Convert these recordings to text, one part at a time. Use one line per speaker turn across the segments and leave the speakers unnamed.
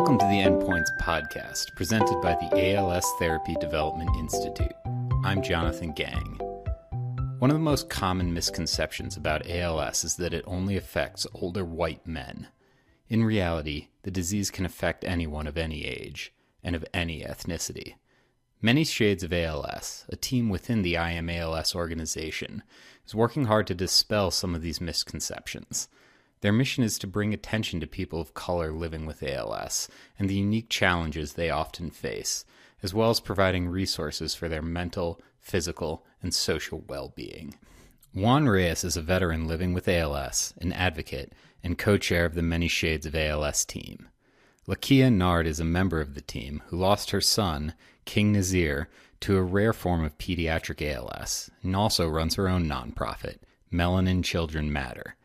Welcome to the Endpoints podcast, presented by the ALS Therapy Development Institute. I'm Jonathan Gang. One of the most common misconceptions about ALS is that it only affects older white men. In reality, the disease can affect anyone of any age and of any ethnicity. Many Shades of ALS, a team within the I AM ALS organization, is working hard to dispel some of these misconceptions. Their mission is to bring attention to people of color living with ALS and the unique challenges they often face, as well as providing resources for their mental, physical, and social well-being. Juan Reyes is a veteran living with ALS, an advocate, and co-chair of the Many Shades of ALS team. Lakeia Nard is a member of the team who lost her son, King Nazir, to a rare form of pediatric ALS, and also runs her own nonprofit, Melanin Children Matter.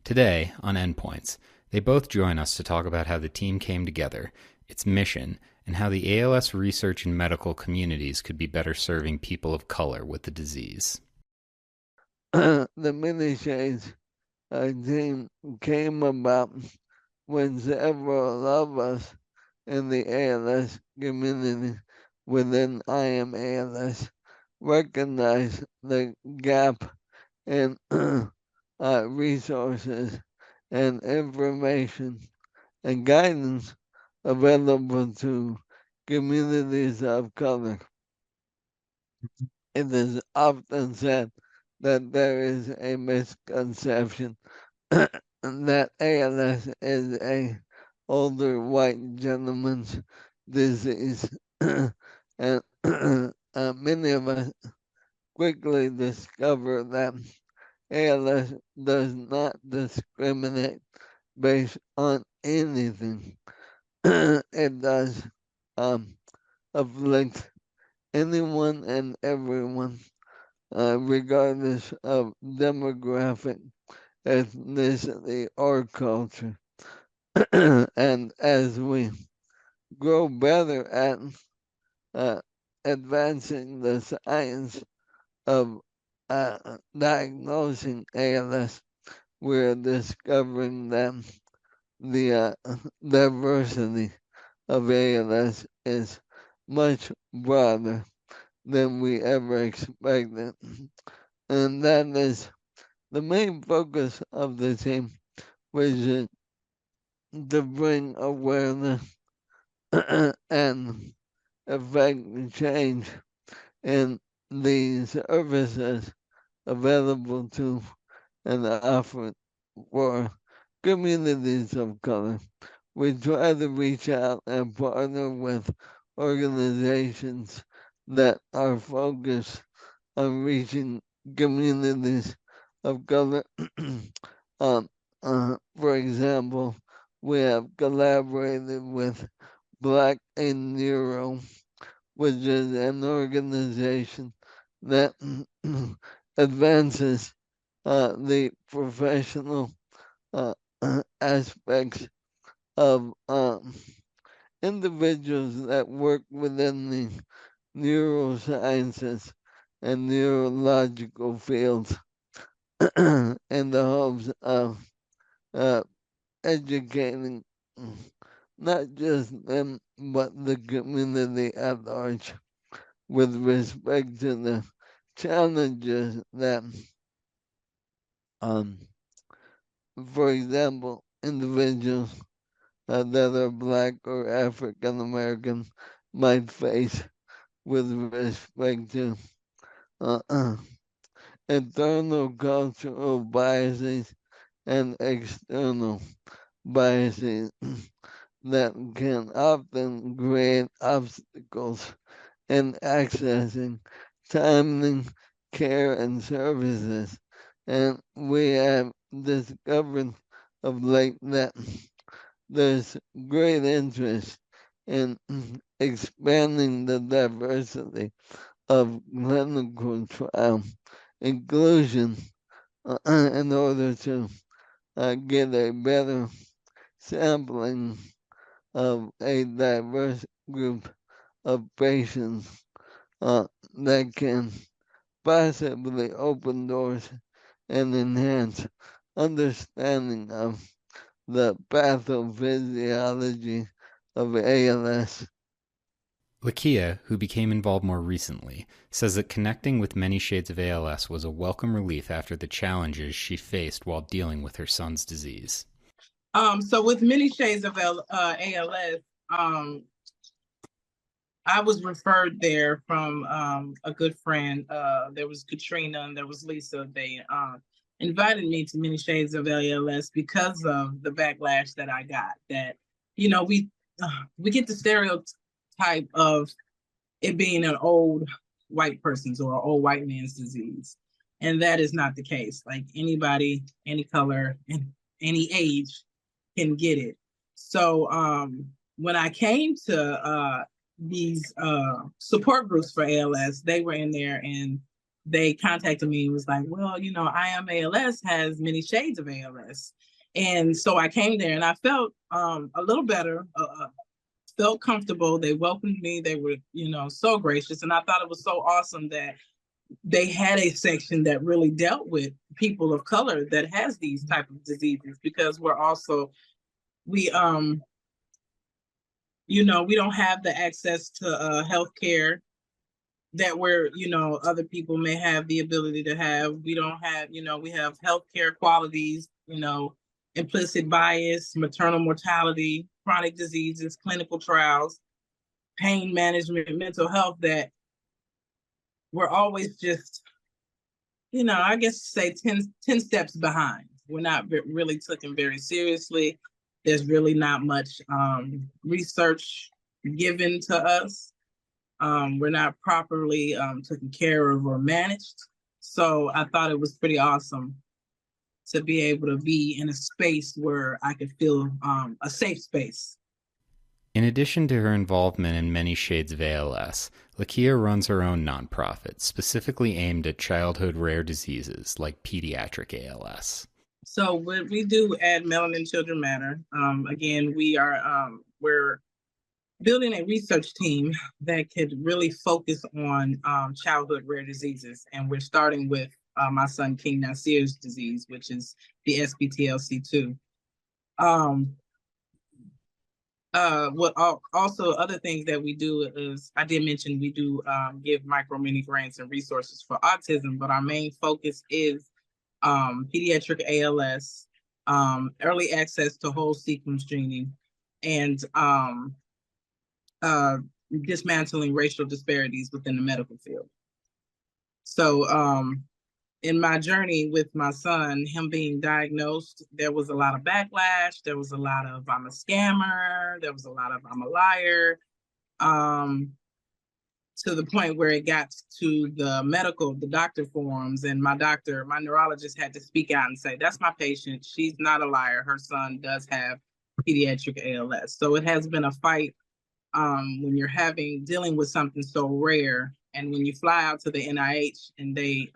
Today, on Endpoints, they both join us to talk about how the team came together, its mission, and how the ALS research and medical communities could be better serving people of color with the disease.
The Many Shades team came about when several of us in the ALS community within I AM ALS recognized the gap in resources and information and guidance available to communities of color. It is often said that there is a misconception that ALS is a older white gentleman's disease, and many of us quickly discover that ALS does not discriminate based on anything. It does afflict anyone and everyone, regardless of demographic, ethnicity, or culture. And as we grow better at advancing the science of diagnosing ALS, we're discovering that the diversity of ALS is much broader than we ever expected. And that is the main focus of the team, which is to bring awareness and effect change in the services available to and offered for communities of color. We try to reach out and partner with organizations that are focused on reaching communities of color. For example, we have collaborated with Black in Neuro, which is an organization that advances the professional aspects of individuals that work within the neurosciences and neurological fields in the hopes of educating not just them but the community at large with respect to the challenges that, for example, individuals that are Black or African American might face with respect to internal cultural biases and external biases that can often create obstacles in accessing timely care and services. And we have discovered of late that there's great interest in expanding the diversity of clinical trial inclusion in order to get a better sampling of a diverse group of patients that can possibly open doors and enhance understanding of the pathophysiology of ALS.
Lakeia, who became involved more recently, says that connecting with Many Shades of ALS was a welcome relief after the challenges she faced while dealing with her son's disease.
So with Many Shades of ALS, I was referred there from a good friend. There was Katrina and there was Lisa. They invited me to Many Shades of ALS because of the backlash that I got. That, you know, we get the stereotype of it being an old white person's or an old white man's disease. And that is not the case. Like anybody, any color, and any age can get it. So when I came to these support groups for ALS, they were in there and they contacted me and was like, well, you know, I Am ALS has Many Shades of ALS. And so I came there and I felt a little better, felt comfortable. They welcomed me. They were, you know, so gracious. And I thought it was so awesome that they had a section that really dealt with people of color that has these type of diseases, because we're also, we you know, we don't have the access to healthcare that where, you know, other people may have the ability to have. We don't have, you know, we have healthcare qualities, you know, implicit bias, maternal mortality, chronic diseases, clinical trials, pain management, mental health, that we're always just, you know, I guess say 10 steps behind. We're not really taken very seriously. There's really not much research given to us. We're not properly taken care of or managed. So I thought it was pretty awesome to be able to be in a space where I could feel a safe space.
In addition to her involvement in Many Shades of ALS, Lakeia runs her own nonprofit, specifically aimed at childhood rare diseases like pediatric ALS.
So what we do at Melanin Children Matter, again, we're building a research team that could really focus on childhood rare diseases. And we're starting with my son King Nasir's disease, which is the SBTLC2. Also other things that we do is, I did mention we do give micro mini grants and resources for autism, but our main focus is pediatric ALS, early access to whole sequence gening, and dismantling racial disparities within the medical field. So in my journey with my son, him being diagnosed, there was a lot of backlash. There was a lot of I'm a scammer. There was a lot of I'm a liar. To the point where it got to the doctor forums, and my neurologist had to speak out and say, that's my patient. She's not a liar. Her son does have pediatric ALS. So it has been a fight when you're dealing with something so rare. And when you fly out to the NIH and they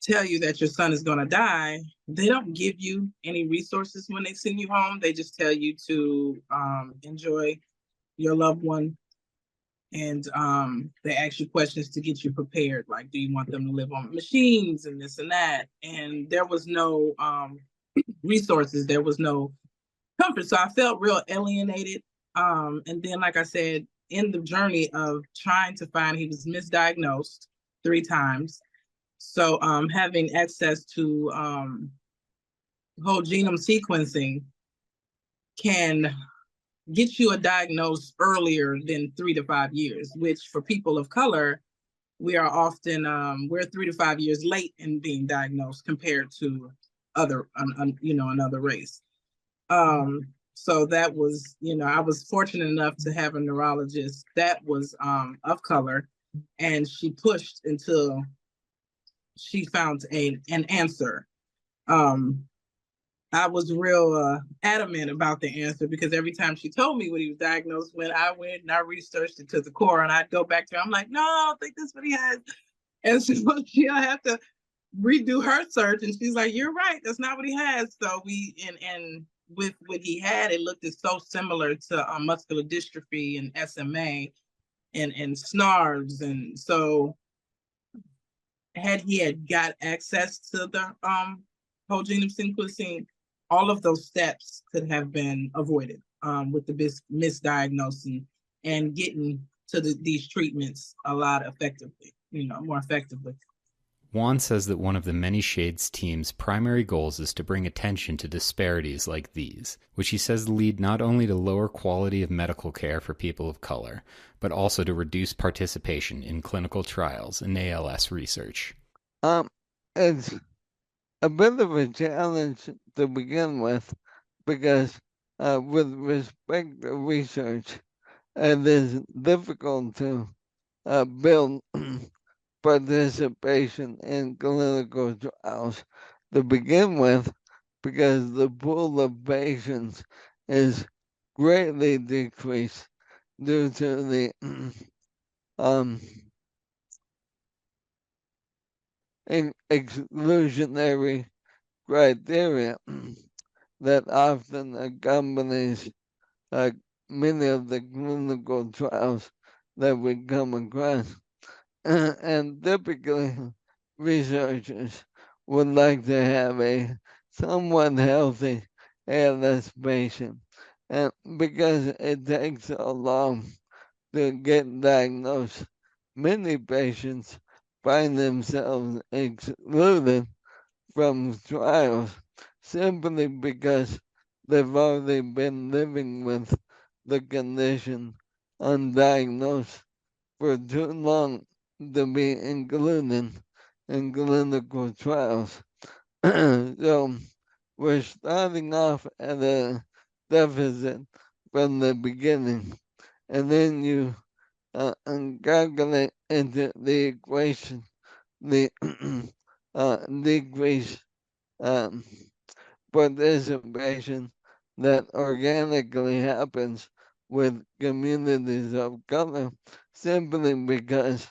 tell you that your son is going to die, they don't give you any resources when they send you home. They just tell you to enjoy your loved one. And they ask you questions to get you prepared. Like, do you want them to live on machines and this and that? And there was no resources. There was no comfort. So I felt real alienated. And then, like I said, in the journey of trying to find, he was misdiagnosed 3 times. So having access to whole genome sequencing can get you a diagnosis earlier than 3 to 5 years, which for people of color, we are often, we're 3 to 5 years late in being diagnosed compared to another race. So that was, I was fortunate enough to have a neurologist that was of color, and she pushed until she found an answer. I was real adamant about the answer, because every time she told me what he was diagnosed with, I went and I researched it to the core, and I'd go back to her. I'm like, no, I don't think that's what he has. And so she'll have to redo her search, and she's like, you're right, that's not what he has. So and with what he had, it looked so similar to muscular dystrophy and SMA and SNARVs. And so had he got access to the whole genome sequencing, all of those steps could have been avoided. with the misdiagnosing and getting to these treatments a lot effectively, more effectively.
Juan says that one of the Many Shades team's primary goals is to bring attention to disparities like these, which he says lead not only to lower quality of medical care for people of color, but also to reduce participation in clinical trials and ALS research.
It's a bit of a challenge to begin with, because with respect to research, it is difficult to build participation in clinical trials to begin with, because the pool of patients is greatly decreased due to the exclusionary criteria that often accompanies many of the clinical trials that we come across. And typically, researchers would like to have a somewhat healthy ALS patient. And because it takes so long to get diagnosed, many patients find themselves excluded from trials simply because they've already been living with the condition undiagnosed for too long to be included in clinical trials. So we're starting off at a deficit from the beginning, and then you calculate into the equation the decreased participation that organically happens with communities of color, simply because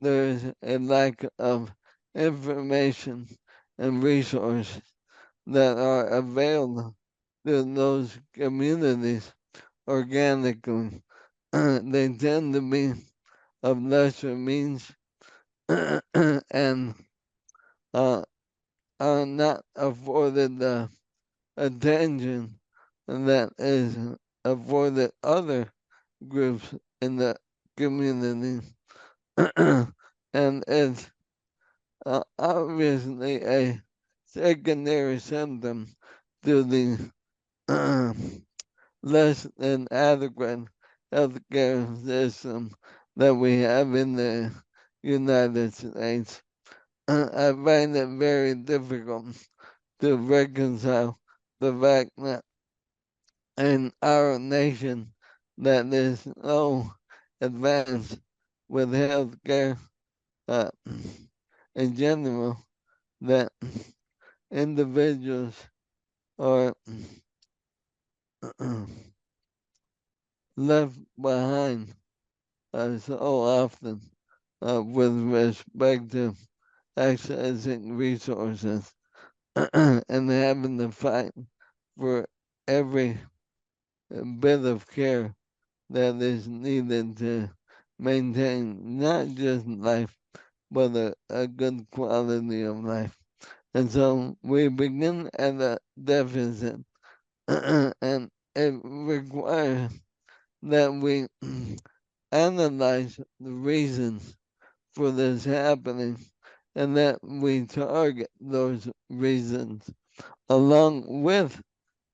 there is a lack of information and resources that are available to those communities organically. They tend to be of lesser means and are not afforded the attention that is afforded other groups in the community. And it's obviously a secondary symptom to the less than adequate healthcare system that we have in the United States. I find it very difficult to reconcile the fact that in our nation that is so advanced with healthcare in general, that individuals are left behind so often with respect to accessing resources and having to fight for every bit of care that is needed to maintain not just life, but a good quality of life. And so we begin at a deficit, and it requires that we analyze the reasons for this happening, and that we target those reasons along with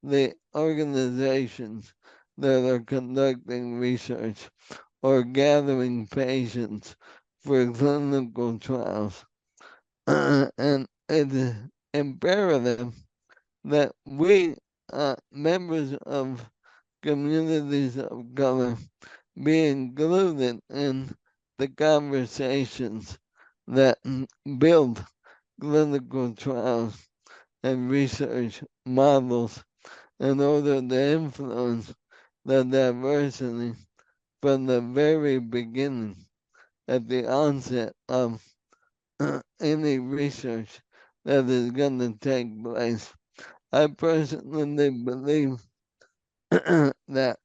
the organizations that are conducting research or gathering patients for clinical trials. And it is imperative that we, members of communities of color, be included in the conversations that build clinical trials and research models in order to influence the diversity from the very beginning, at the onset of any research that is going to take place. I personally believe that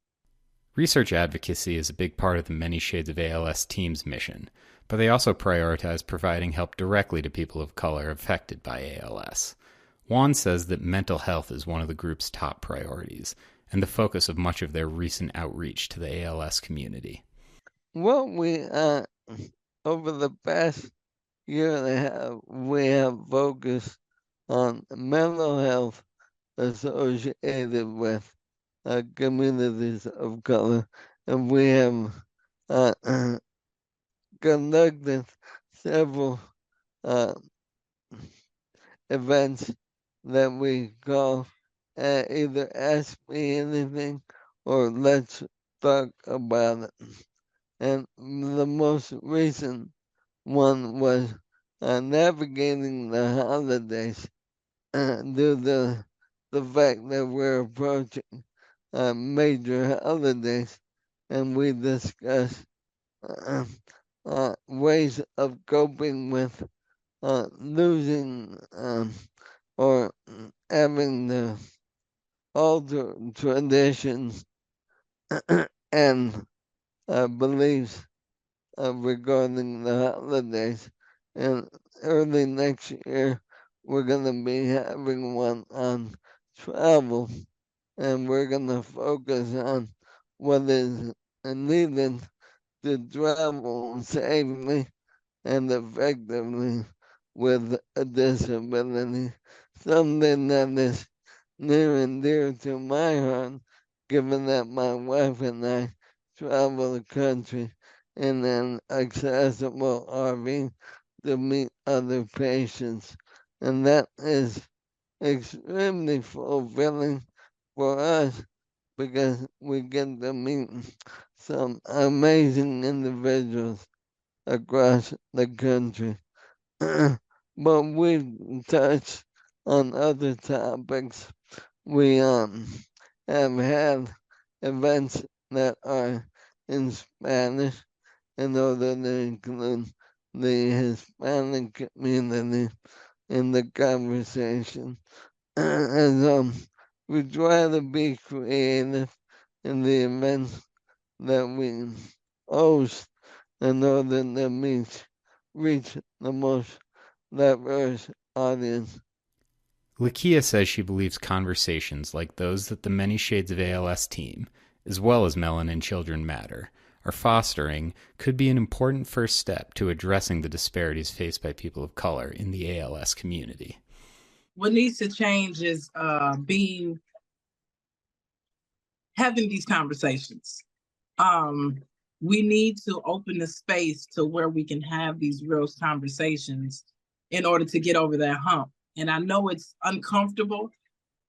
research advocacy is a big part of the Many Shades of ALS team's mission, but they also prioritize providing help directly to people of color affected by ALS. Juan says that mental health is one of the group's top priorities, and the focus of much of their recent outreach to the ALS community.
Well, over the past year and a half, we have focused on mental health associated with communities of color, and we have conducted several events that we call either Ask Me Anything or Let's Talk About It. And the most recent one was navigating the holidays due to the fact that we're approaching major holidays, and we discuss ways of coping with losing or having to alter traditions and beliefs regarding the holidays. And early next year, we're going to be having one on travel, and we're going to focus on what is needed to travel safely and effectively with a disability, something that is near and dear to my heart, given that my wife and I travel the country in an accessible RV to meet other patients. And that is extremely fulfilling for us because we get to meet some amazing individuals across the country. But we touched on other topics. We have had events that are in Spanish in order to include the Hispanic community in the conversation. And we try to be creative in the events that we host in order to reach the most diverse audience.
Lakeia says she believes conversations like those that the Many Shades of ALS team, as well as Melanin Children Matter, are fostering could be an important first step to addressing the disparities faced by people of color in the ALS community.
What needs to change is having these conversations. We need to open the space to where we can have these real conversations in order to get over that hump. And I know it's uncomfortable,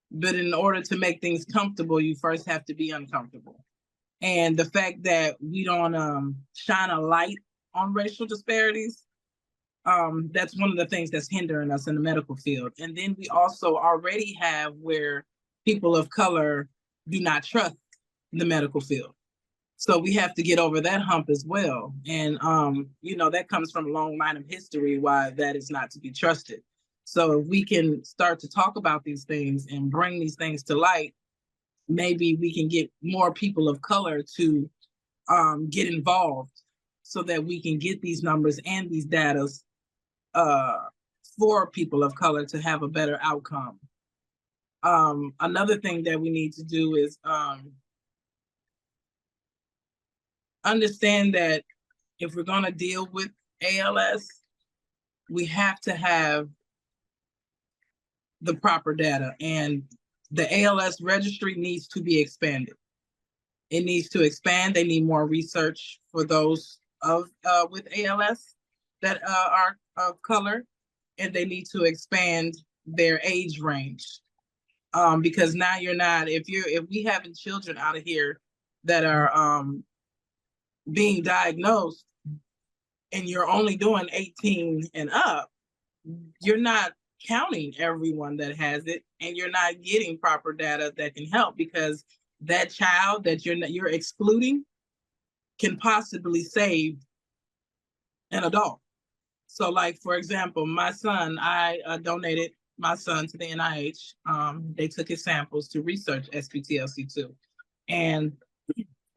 but in order to make things comfortable, you first have to be uncomfortable. And the fact that we don't shine a light on racial disparities, that's one of the things that's hindering us in the medical field. And then we also already have where people of color do not trust the medical field. So we have to get over that hump as well. And, that comes from a long line of history why that is not to be trusted. So if we can start to talk about these things and bring these things to light, maybe we can get more people of color to get involved so that we can get these numbers and these data for people of color to have a better outcome. Another thing that we need to do is understand that if we're going to deal with ALS, we have to have the proper data, and the ALS registry needs to be expanded. It needs to expand. They need more research for those with ALS that are of color, and they need to expand their age range. Because now if we having children out of here that are being diagnosed and you're only doing 18 and up, you're not counting everyone that has it, and you're not getting proper data that can help, because that child that you're excluding can possibly save an adult. So, like, for example, my son, I donated my son to the NIH. They took his samples to research SPTLC2, and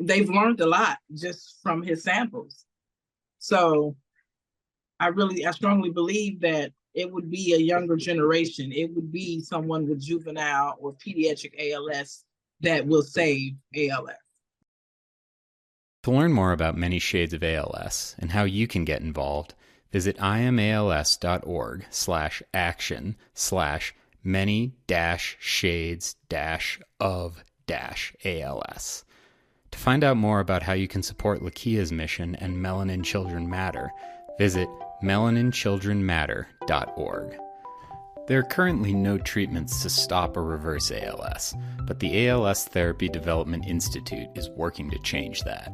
they've learned a lot just from his samples. So I strongly believe that it would be a younger generation. It would be someone with juvenile or pediatric ALS that will save ALS.
To learn more about Many Shades of ALS and how you can get involved, visit iamals.org/action/many-shades-of-ALS. To find out more about how you can support Lakeia's mission and Melanin Children Matter, visit melaninchildrenmatter.org. There are currently no treatments to stop or reverse ALS, but the ALS Therapy Development Institute is working to change that.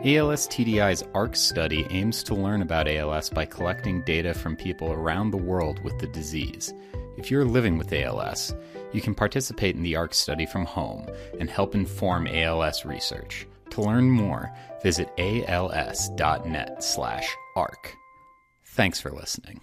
ALS TDI's ARC study aims to learn about ALS by collecting data from people around the world with the disease. If you're living with ALS, you can participate in the ARC study from home and help inform ALS research. To learn more, visit als.net/ARC. Thanks for listening.